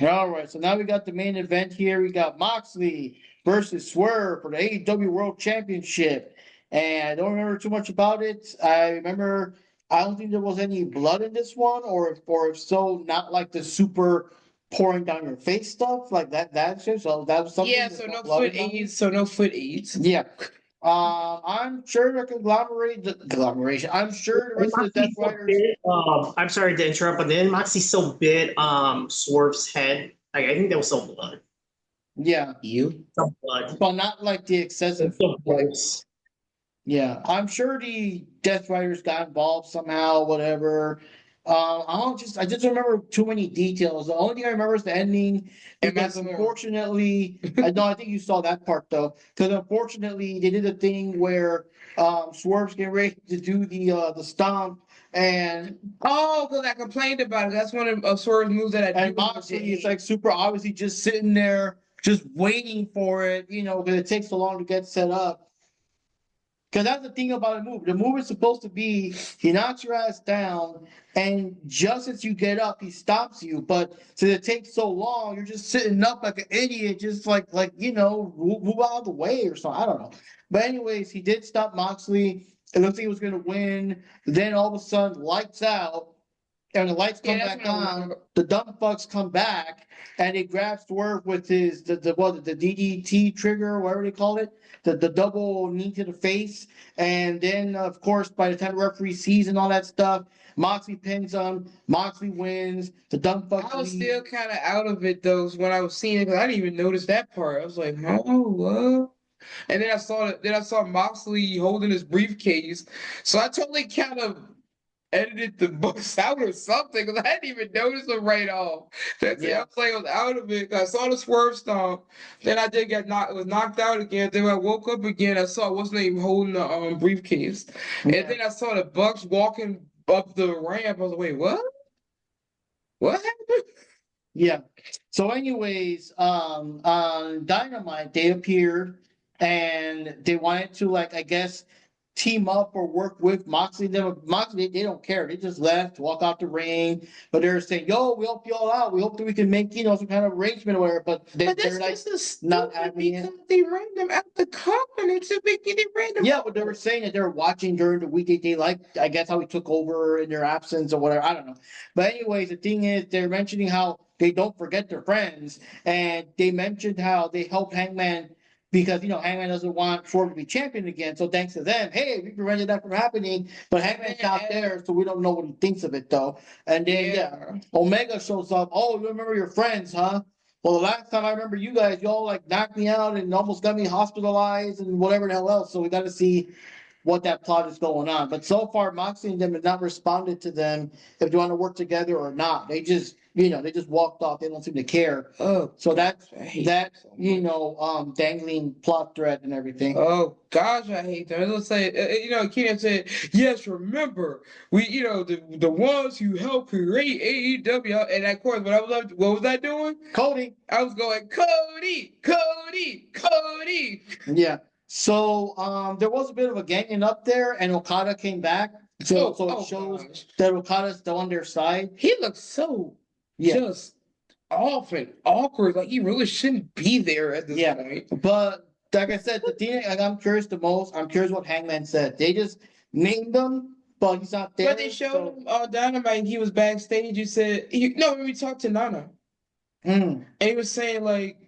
All right, so now we got the main event here. We got Moxley versus Swerve for the AEW World Championship. And I don't remember too much about it. I don't think there was any blood in this one, or if so, not like the super pouring down your face stuff like that shit. So that was something. Yeah, There's so no blood foot in that one. aids. So no foot aids. Yeah. I'm sure the conglomeration. I'm sure the And rest of the Death Moxie still Riders. bit, I'm sorry to interrupt, but then Moxie still bit Swerve's head. Like, I think that was still blood. Yeah, Some blood. but not like the excessive. It's still Like, gross. yeah, I'm sure the Death Riders got involved somehow, whatever. I just don't remember too many details. The only thing I remember is the ending. And Because Massimo. unfortunately, I think you saw that part though. Because unfortunately, they did a thing where Swerve's getting ready to do the stomp, and Oh, because I complained about it. That's one of Swerve's moves that I do. Moxley is like super obviously just sitting there, just waiting for it, because it takes so long to get set up. Because that's the thing about a move. The move is supposed to be he knocks your ass down, and just as you get up, he stops you. But since it takes so long, you're just sitting up like an idiot, just like move out of the way or something. I don't know. But anyways, he did stop Moxley. It looked like he was gonna win. Then all of a sudden, lights out. And the lights come back on, the dumb fucks come back, and he grabs Swerve with his the DDT trigger, whatever they call it, the double knee to the face, and then of course by the time the referee sees and all that stuff, Moxley pins him, Moxley wins, the dumb fucks I was leave. still kind of out of it though when I was seeing it because I didn't even notice that part. I was like, oh, what? And then I saw Moxley holding his briefcase, so I totally kind of edited the books out or something because I didn't even notice them right off. That's it. I was like, I was out of it. I saw the swerve stomp. Then I did get knocked. Was knocked out again. Then when I woke up again, I saw I wasn't even holding the briefcase. Yeah. And then I saw the Bucks walking up the ramp. I was like, wait, what? What happened? Yeah. So, anyways, on Dynamite, they appeared and they wanted to, like, I guess, team up or work with Moxley. Moxley, they don't care. They just left, walk out the ring. But they're saying, "Yo, we help you all out. We hope that we can make some kind of arrangement or whatever." But they're like not having it. They ran them out the company to make it random. Yeah, but they were saying that they were watching during the week. They like, I guess, how he took over in their absence or whatever. I don't know. But anyways, the thing is, they're mentioning how they don't forget their friends, and they mentioned how they helped Hangman because Hangman doesn't want Swerve to be champion again. So thanks to them, hey, we prevented that from happening. But Hangman's not there, so we don't know what he thinks of it though. And then Omega shows up. Oh, you remember your friends, huh? Well, the last time I remember you guys, y'all like knocked me out and almost got me hospitalized and whatever the hell else. So we got to see what that plot is going on. But so far, Moxley and them have not responded to them if they want to work together or not. They just, they just walked off. They don't seem to care. Oh, so that dangling plot thread and everything. Oh gosh, I hate that. Let's say, Keenan said, "Yes, remember we, the ones who helped create AEW." And of course, what was I doing? Cody. I was going, Cody. Yeah. So there was a bit of a ganging up there, and Okada came back. So it shows that Okada's still on their side. He looks so just off and awkward. Like he really shouldn't be there at this point. But like I said, the thing I'm curious the most, I'm curious what Hangman said. They just named him, but he's not there. But they showed him Dynamite and he was backstage. He said, when we talked to Nana. And he was saying like,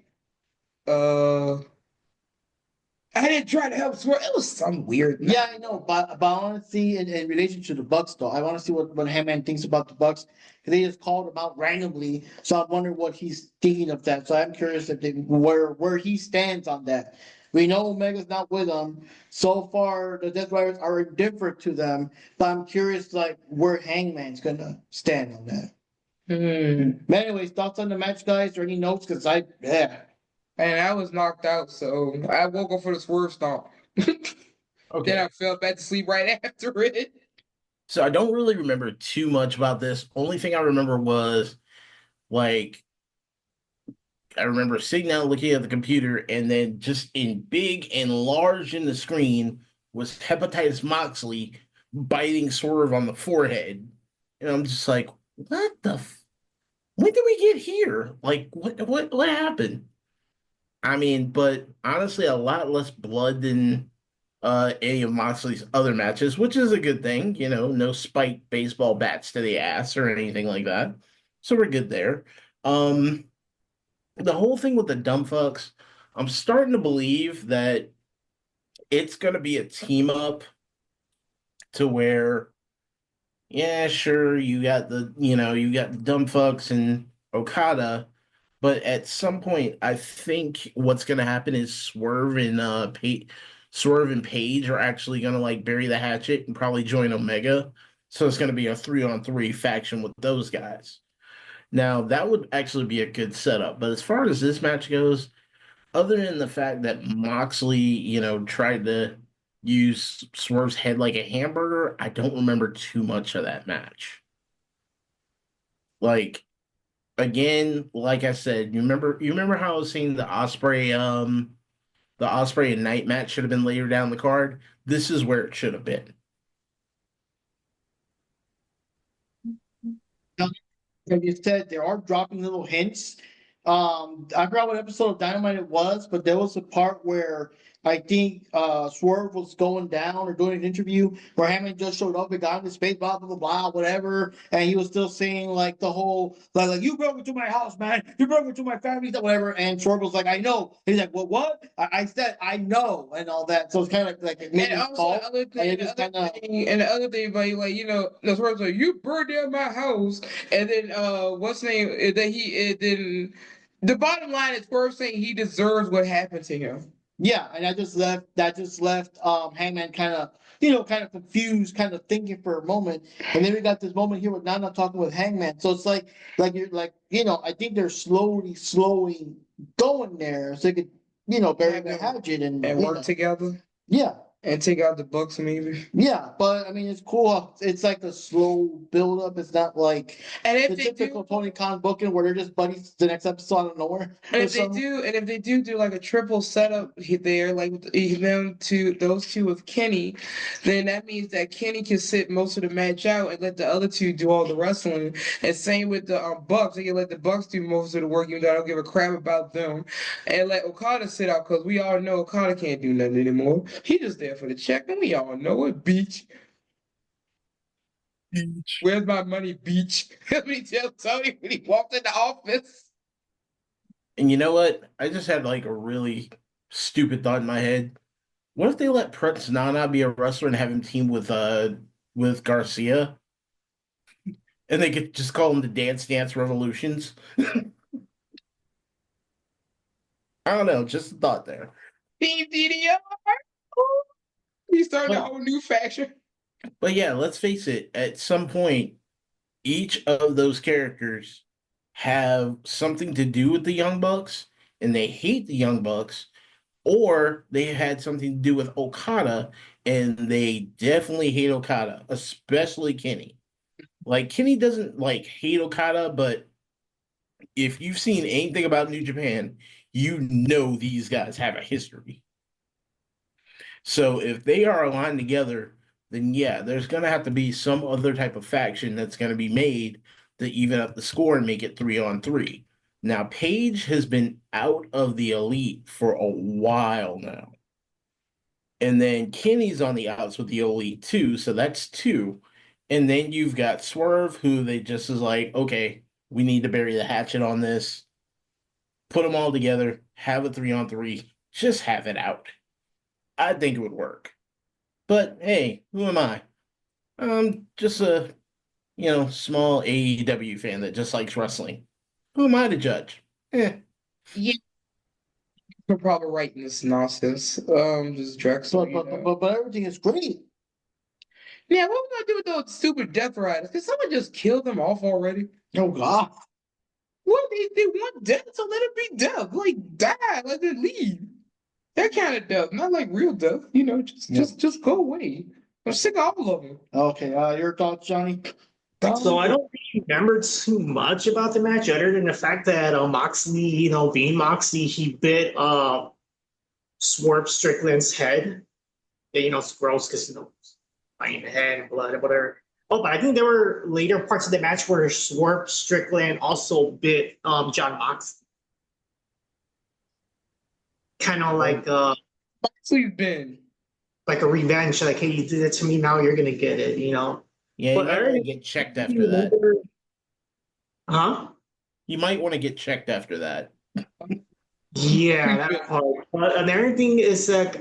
I didn't try to help Swerve. It was some weird. Yeah, I know, but I want to see in relation to the Bucks though. I want to see what Hangman thinks about the Bucks because they just called him out randomly. So I'm wondering what he's thinking of that. So I'm curious where he stands on that. We know Omega's not with them. So far, the Death Riders are indifferent to them, but I'm curious like where Hangman's gonna stand on that. But anyways, thoughts on the match, guys, or any notes? Because And I was knocked out, so I woke up for the swerve stomp. Okay. Then I fell back to sleep right after it. So I don't really remember too much about this. Only thing I remember was, like, I remember sitting down looking at the computer, and then just in big and large in the screen was Hepatitis Moxley biting Swerve on the forehead. And I'm just like, what the when did we get here? Like, what happened? I mean, but honestly, a lot less blood than any of Moxley's other matches, which is a good thing. You know, no spiked baseball bats to the ass or anything like that. So we're good there. Um, the whole thing with the dumb fucks, I'm starting to believe that it's going to be a team up to where, yeah, sure, you got the dumb fucks and Okada, but at some point, I think what's going to happen is Swerve and Page are actually going to like bury the hatchet and probably join Omega. So it's going to be a 3-on-3 faction with those guys. Now, that would actually be a good setup. But as far as this match goes, other than the fact that Moxley, tried to use Swerve's head like a hamburger, I don't remember too much of that match. Like, again, like I said, you remember how I was saying the Osprey and Knight match should have been later down the card? This is where it should have been. Like you said, they are dropping little hints. I forgot what episode of Dynamite it was, but there was a part where I think Swerve was going down or doing an interview where Hammond just showed up and got in his face, blah blah blah blah, whatever, and he was still saying like the whole like you broke into my house, man, you broke into my family, whatever, and Swerve was like, I know. He's like, what? I said I know and all that. So it's kind of like it made And me also fall. the other thing, and the other thing, but like the Swerve's like, you burned down my house, and then what's name? Then the bottom line is Swerve saying he deserves what happened to him. Yeah, and that just left Hangman kind of confused, kind of thinking for a moment. And then we got this moment here with Nana talking with Hangman. So it's like you're like, I think they're slowly going there so they could, bury the hatchet and work together. Yeah. And take out the Bucks maybe. Yeah, but I mean it's cool. It's like a slow build up. It's not like the typical Tony Khan booking where they're just buddies the next episode out of nowhere. And if they do like a triple setup there, like with those two with Kenny, then that means that Kenny can sit most of the match out and let the other two do all the wrestling. And same with the Bucks, they can let the Bucks do most of the work, even though I don't give a crap about them, and let Okada sit out because we all know Okada can't do nothing anymore. He just there for the check, and we all know it. Beach. Where's my money, Beach? Let me tell Tony when he walked in the office. And you know what? I just had like a really stupid thought in my head. What if they let Prince Nana be a wrestler and have him team with Garcia? And they could just call him the Dance Dance Revolutions? I don't know, just a thought there. Team DDR. He's starting a whole new faction. But yeah, let's face it, at some point, each of those characters have something to do with the Young Bucks, and they hate the Young Bucks, or they had something to do with Okada, and they definitely hate Okada, especially Kenny. Like, Kenny doesn't, like, hate Okada, but if you've seen anything about New Japan, you know these guys have a history. So if they are aligned together, then yeah, there's going to have to be some other type of faction that's going to be made to even up the score and make it 3-on-3. Now, Paige has been out of the Elite for a while now. And then Kenny's on the outs with the Elite too, so that's 2. And then you've got Swerve, who they just is like, okay, we need to bury the hatchet on this. Put them all together, have a 3-on-3, just have it out. I think it would work. But hey, who am I? I'm just a, small AEW fan that just likes wrestling. Who am I to judge? Yeah. You're probably right in this nonsense. Just Drexel. But everything is great. Yeah, what we gonna do with those stupid Death Riders? Can someone just kill them off already? Oh God. What they want death, so let it be death. Like die, let it leave. That kind of death, not like real death. Just go away. I'm sick of all of them. Okay, your thoughts, Johnny? So I don't really remember too much about the match other than the fact that Moxley, being Moxley, he bit Swerve Strickland's head. Yeah, it's gross because, biting the head and blood and whatever. Oh, but I think there were later parts of the match where Swerve Strickland also bit Jon Moxley. Kind of Moxley's been. like a revenge, like, hey, you did it to me, now you're gonna get it, you know. Yeah, But you might I want to don't get checked after that. remember. Huh? You might want to get checked after that. Yeah, that part. But another thing is that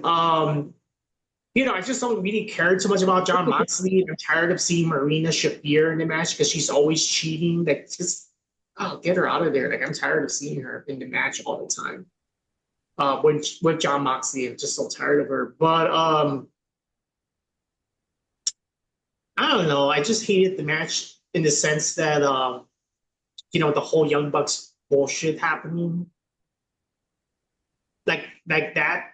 you know, I just don't really care too much about Jon Moxley. I'm tired of seeing Marina Shafir in the match because she's always cheating. Like, just get her out of there. Like, I'm tired of seeing her in the match all the time. With Jon Moxley, I'm just so tired of her. But I don't know. I just hated the match in the sense that you know, the whole Young Bucks bullshit happening. Like that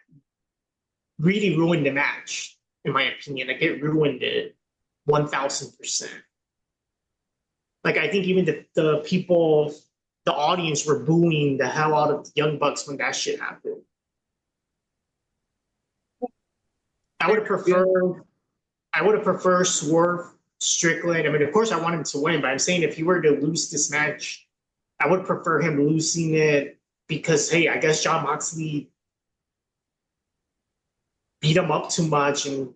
really ruined the match, in my opinion. Like, it ruined it 1000%. Like, I think even the people, the audience were booing the hell out of the Young Bucks when that shit happened. I would have preferred Swerve Strickland. I mean, of course, I want him to win, but I'm saying if he were to lose this match, I would prefer him losing it because, hey, I guess Jon Moxley beat him up too much and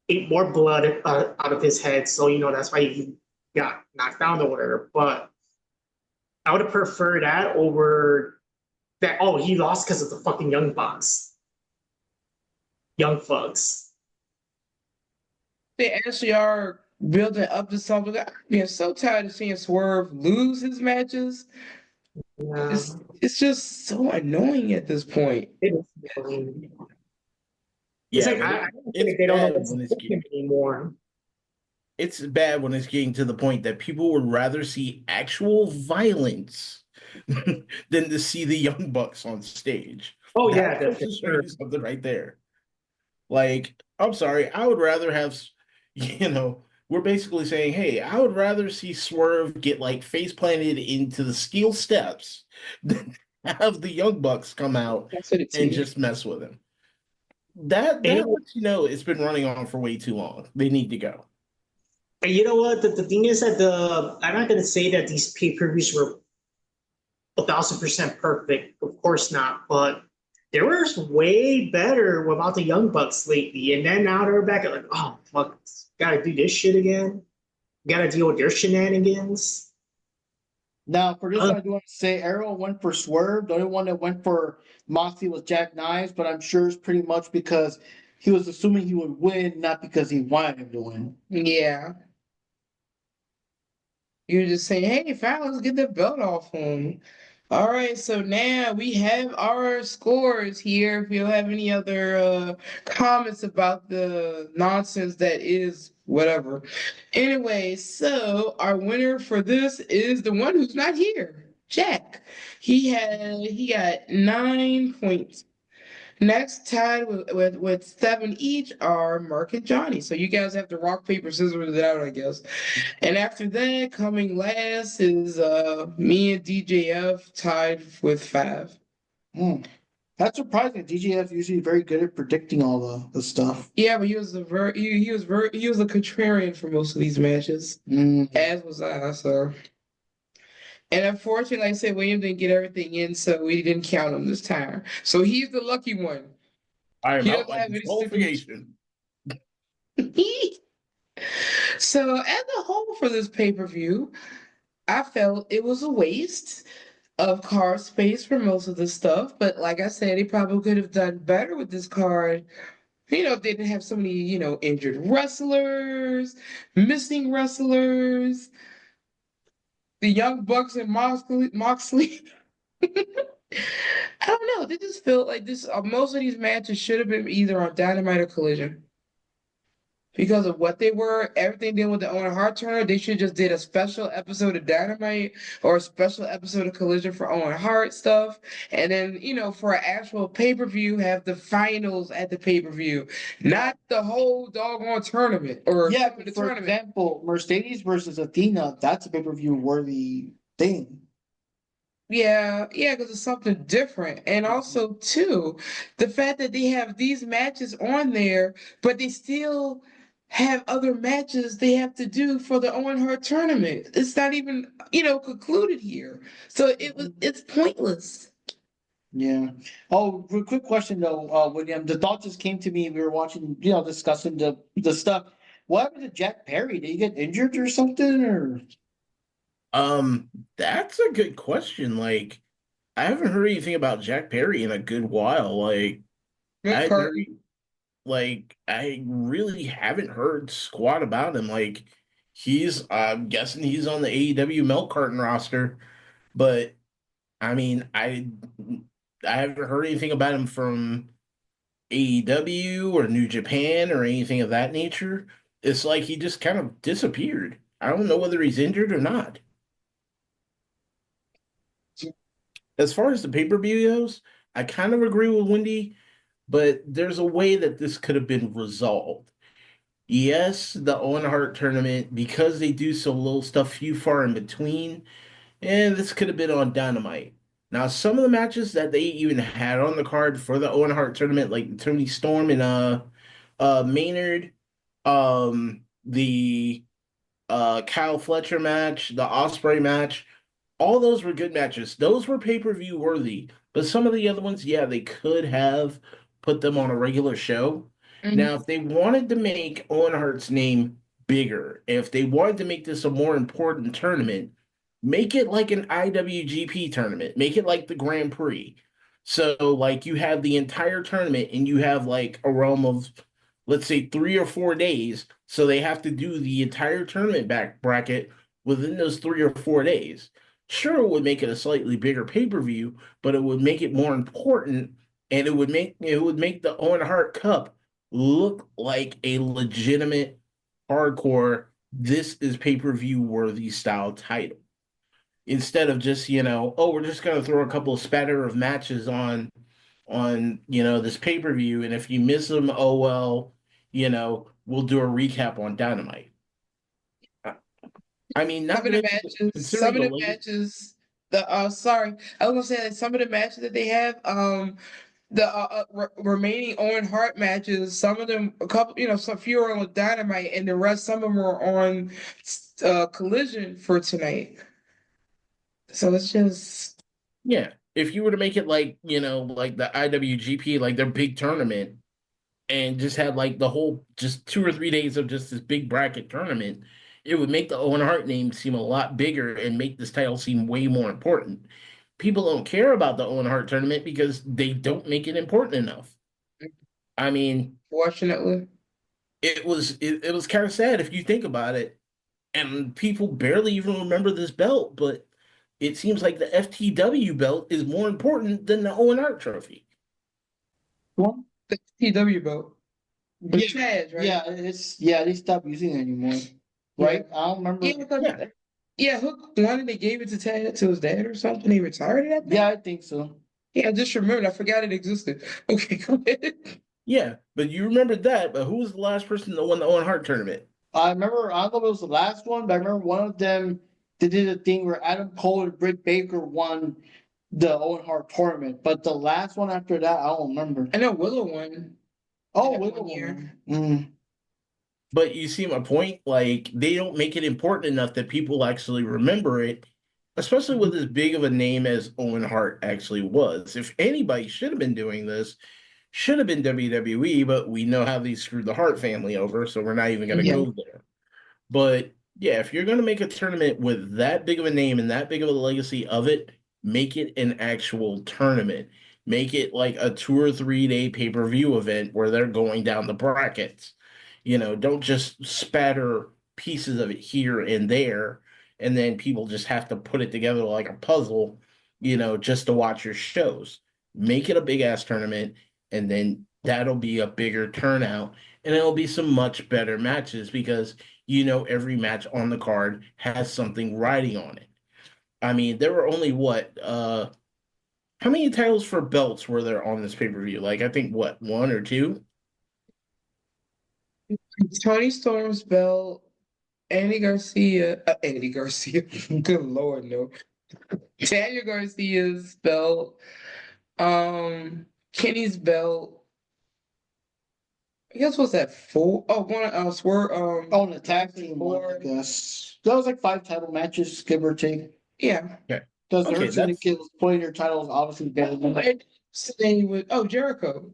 ate more blood out of his head. So, you know, that's why he got knocked down or whatever. But I would have preferred that over that. Oh, he lost because of the fucking Young Bucks. Young Thugs. They actually are building up to something. I'm getting so tired of seeing Swerve lose his matches. Yeah. It's just so annoying at this point. It is. It's Yeah, like, but I don't it's think they don't know bad what's when it's him anymore. it's bad when it's getting to the point that people would rather see actual violence than to see the Young Bucks on stage. Oh, yeah, That's for just sure. something right there. Like, I'm sorry, I would rather have, you know, we're basically saying, hey, I would rather see Swerve get like face planted into the steel steps than have the Young Bucks come out That's what it and seems. just mess with him. That And lets you know it's been running on for way too long. They need to go. you know what? The thing is that I'm not gonna say that these pay-per-views were 1000% perfect. Of course not, but there was way better without the Young Bucks lately. And then now they're back at like, oh fuck, gotta do this shit again. Gotta deal with their shenanigans. Now, for this one, I do want to say Arrow went for Swerve. The only one that went for Moxley was Jack Knives, but I'm sure it's pretty much because he was assuming he would win, not because he wanted him to win. Yeah. You're just saying, hey, fine, let's get the belt off him. All right, so now we have our scores here. If you have any other comments about the nonsense that is whatever. Anyway, so our winner for this is the one who's not here, Jack. He got 9 points. Next, tied with 7 each are Mark and Johnny. So you guys have to rock, paper, scissors it out, I guess. And after that, coming last is me and DJF tied with 5. That's surprising. DJF usually very good at predicting all the stuff. Yeah, but he was a contrarian for most of these matches, as was I. So, and unfortunately, like I said, William didn't get everything in, so we didn't count him this time. So he's the lucky one. I am He out doesn't by have any disqualification. So, as a whole for this pay-per-view, I felt it was a waste of card space for most of the stuff. But like I said, he probably could have done better with this card. You know, they didn't have so many, you know, injured wrestlers, missing wrestlers, the Young Bucks and Moxley. I don't know. They just felt like this. Most of these matches should have been either on Dynamite or Collision. Because of what they were, everything dealing with the Owen Hart turner, they should just did a special episode of Dynamite or a special episode of Collision for Owen Hart stuff. And then, you know, for an actual pay-per-view, have the finals at the pay-per-view, not the whole doggone tournament. Or Yeah, the but for tournament. example, Mercedes versus Athena, that's a pay-per-view worthy thing. Yeah, because it's something different. And also, too, the fact that they have these matches on there, but they still have other matches they have to do for the Owen Hart tournament. It's not even, concluded here. So it's pointless. Yeah. Oh, quick question though, William. The thought just came to me. We were watching, discussing the stuff. What happened to Jack Perry? Did he get injured or something? Or That's a good question. Like, I haven't heard anything about Jack Perry in a good while. Like, I Good very, like, I really haven't heard squat about him. Like, I'm guessing he's on the AEW milk carton roster, but I mean, I haven't heard anything about him from AEW or New Japan or anything of that nature. It's like he just kind of disappeared. I don't know whether he's injured or not. As far as the pay-per-view goes, I kind of agree with Wendy, but there's a way that this could have been resolved. Yes, the Owen Hart tournament, because they do so little stuff few far in between, and this could have been on Dynamite. Now, some of the matches that they even had on the card for the Owen Hart tournament, like Tony Storm and Maynard, the Kyle Fletcher match, the Osprey match, all those were good matches. Those were pay-per-view worthy. But some of the other ones, yeah, they could have put them on a regular show. Now, if they wanted to make Owen Hart's name bigger, if they wanted to make this a more important tournament, make it like an IWGP tournament. Make it like the Grand Prix. So, like, you have the entire tournament and you have like a realm of, let's say, 3 or 4 days. So they have to do the entire tournament back bracket within those 3 or 4 days. Sure, it would make it a slightly bigger pay-per-view, but it would make it more important, and it would make the Owen Hart Cup look like a legitimate hardcore, this is pay-per-view worthy style title. Instead of just, oh, we're just gonna throw a couple of spatter of matches on this pay-per-view, and if you miss them, oh well, we'll do a recap on Dynamite. I mean, not Some of the to matches, considering some of the the late. matches, sorry, I was gonna say that some of the matches that they have, the remaining Owen Hart matches, some of them, a couple, some few are on Dynamite, and the rest, some of them are on Collision for tonight. So it's just, Yeah, if you were to make it like, like the IWGP, like their big tournament, and just had like the whole just 2 or 3 days of just this big bracket tournament, it would make the Owen Hart name seem a lot bigger and make this title seem way more important. People don't care about the Owen Hart tournament because they don't make it important enough. I mean, fortunately, it was kind of sad if you think about it, and people barely even remember this belt, but it seems like the FTW belt is more important than the Owen Hart trophy. well, the TW belt. yeah, Taz, right? yeah, they stopped using it anymore. Right? I don't remember. Yeah, because Yeah. Hook won and they gave it to Taz to his dad or something. He retired it. Yeah, I think so. Yeah, I just remembered. I forgot it existed. Okay, go ahead. Yeah, but you remembered that, but who was the last person that won the Owen Hart tournament? I remember, I don't know if it was the last one, but I remember one of them, they did a thing where Adam Cole and Britt Baker won the Owen Hart tournament. But the last one after that, I don't remember. I know Willow won. Oh, that Willow one year. won. But you see my point? Like, they don't make it important enough that people actually remember it, especially with as big of a name as Owen Hart actually was. If anybody should have been doing this, should have been WWE, but we know how they screwed the Hart family over, so we're not even going to Yeah. go there. But yeah, if you're going to make a tournament with that big of a name and that big of a legacy of it, make it an actual tournament. Make it like a 2 or 3 day pay-per-view event where they're going down the brackets. Don't just spatter pieces of it here and there, and then people just have to put it together like a puzzle, just to watch your shows. Make it a big ass tournament, and then that'll be a bigger turnout, and it'll be some much better matches because every match on the card has something riding on it. I mean, there were only how many titles for belts were there on this pay-per-view? Like, I think what, 1 or 2? Tony Storm's belt, Andy Garcia, good lord, no. Daniel Garcia's belt, Kenny's belt, I guess what's that? 4? Oh, one Swerve. Oh, and the tag team one, I Four. guess. That was like 5 title matches, give or take. Yeah. Doesn't Okay, hurt you to that's get playing your titles obviously better than that. And today with Jericho.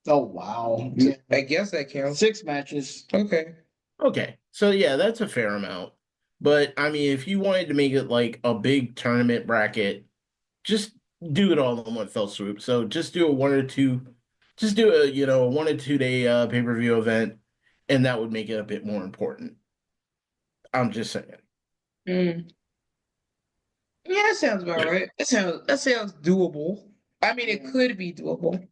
Oh wow. Yeah. I guess that counts. 6 matches. Okay. okay. So yeah, that's a fair amount. But I mean, if you wanted to make it like a big tournament bracket, just do it all in one fell swoop. So just do a 1 or 2, just do a 1 or 2 day pay-per-view event, and that would make it a bit more important. I'm just saying. Mm. Yeah, that sounds about right. That sounds doable. I mean, it could be doable.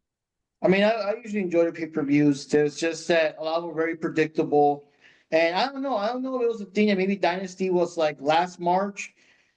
I mean, I usually enjoy the pay-per-views. There's just that a lot of them are very predictable. And I don't know. I don't know if it was a thing that maybe Dynasty was like last March,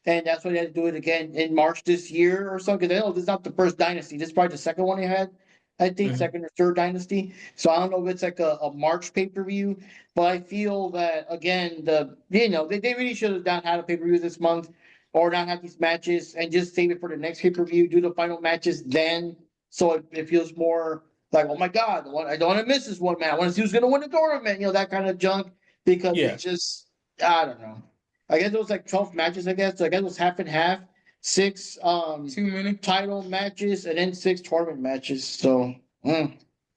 and that's why they had to do it again in March this year or something. Because I know this is not the first Dynasty. This is probably the second one they had. I think Mhm. second or third Dynasty. So I don't know if it's like a March pay-per-view, but I feel that again, they really should have not had a pay-per-view this month or not have these matches and just save it for the next pay-per-view, do the final matches then. So it feels more like, oh my God, I don't want to miss this one, man. I want to see who's going to win the tournament, that kind of junk. Because Yeah. it's just, I don't know. I guess it was like 12 matches, I guess. So I guess it was half and half. 6 Too many. title matches and then 6 tournament matches. So, Well,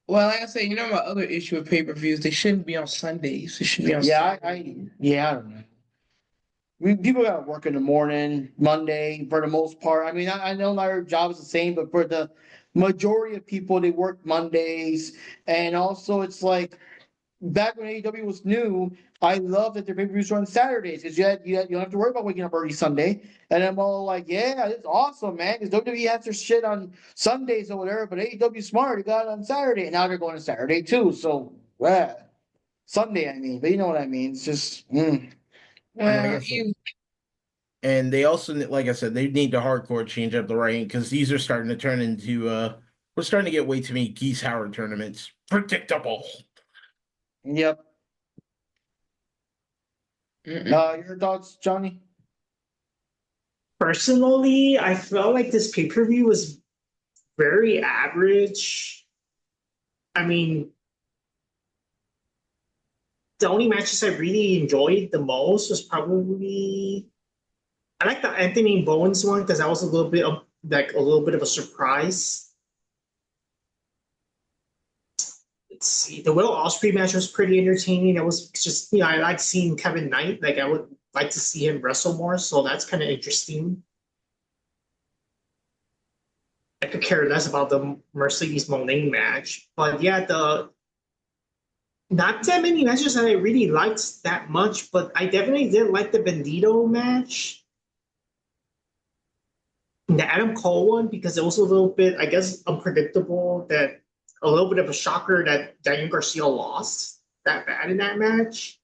like I said, my other issue with pay-per-views, they shouldn't be on Sundays. They should be on yeah, Saturdays. I don't know. People got to work in the morning, Monday, for the most part. I mean, I know not every job is the same, but for the majority of people, they work Mondays. And also, it's like, back when AEW was new, I love that their pay-per-views were on Saturdays because you don't have to worry about waking up early Sunday. And I'm all like, yeah, it's awesome, man. Because WWE has their shit on Sundays or whatever, but AEW smart, they got it on Saturday, and now they're going to Saturday too. So, yeah, Sunday, I mean, but you know what I mean. It's just, Like I Well, said. And they also, like I said, they need to hardcore change up the writing because these are starting to turn into we're starting to get way too many Geese Howard tournaments. Predictable. Yep. Your thoughts, Johnny? Personally, I felt like this pay-per-view was very average. I mean, the only matches I really enjoyed the most was probably I like the Anthony Bowens one because that was a little bit of a surprise. Let's see, the Will Ospreay match was pretty entertaining. It was just I like seeing Kevin Knight. Like I would like to see him wrestle more, so that's kind of interesting. I could care less about the Mercedes Moné match, but yeah, not that many matches that I really liked that much, but I definitely did like the Bandito match. And the Adam Cole one, because it was a little bit, I guess, unpredictable, that a little bit of a shocker that Daniel Garcia lost that bad in that match.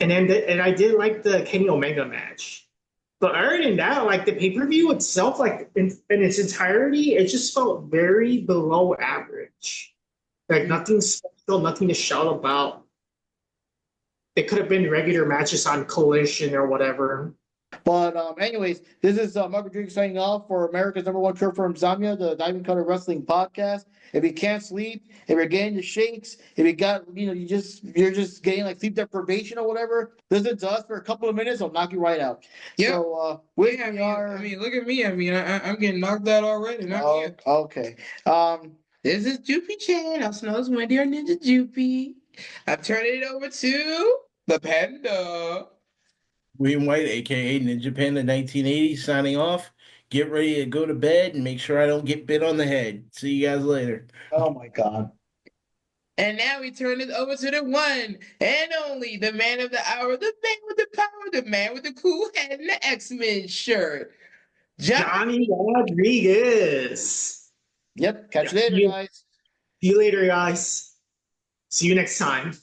And I did like the Kenny Omega match. But other than that, like the pay-per-view itself, like in its entirety, it just felt very below average. Like nothing special, nothing to shout about. It could have been regular matches on Collision or whatever. But anyways, this is Mark Rodriguez signing off for America's #1 cure for insomnia, the Diamond Cutter Wrestling Podcast. If you can't sleep, if you're getting the shakes, if you got, you're just getting like sleep deprivation or whatever, listen to us for a couple of minutes, I'll knock you right out. Yeah. So look at me. I mean, I'm getting knocked out already. Okay. This is Jupi Chan, also known as my dear Ninja Jupi. I'm turning it over to the Panda. William White, aka Ninja Panda 1980, signing off. Get ready to go to bed and make sure I don't get bit on the head. See you guys later. Oh my God. And now we turn it over to the one and only, the man of the hour, the man with the power, the man with the cool hat and the X-Men shirt, Johnny Rodriguez. Yep. Catch you later, guys. See you later, guys. See you next time.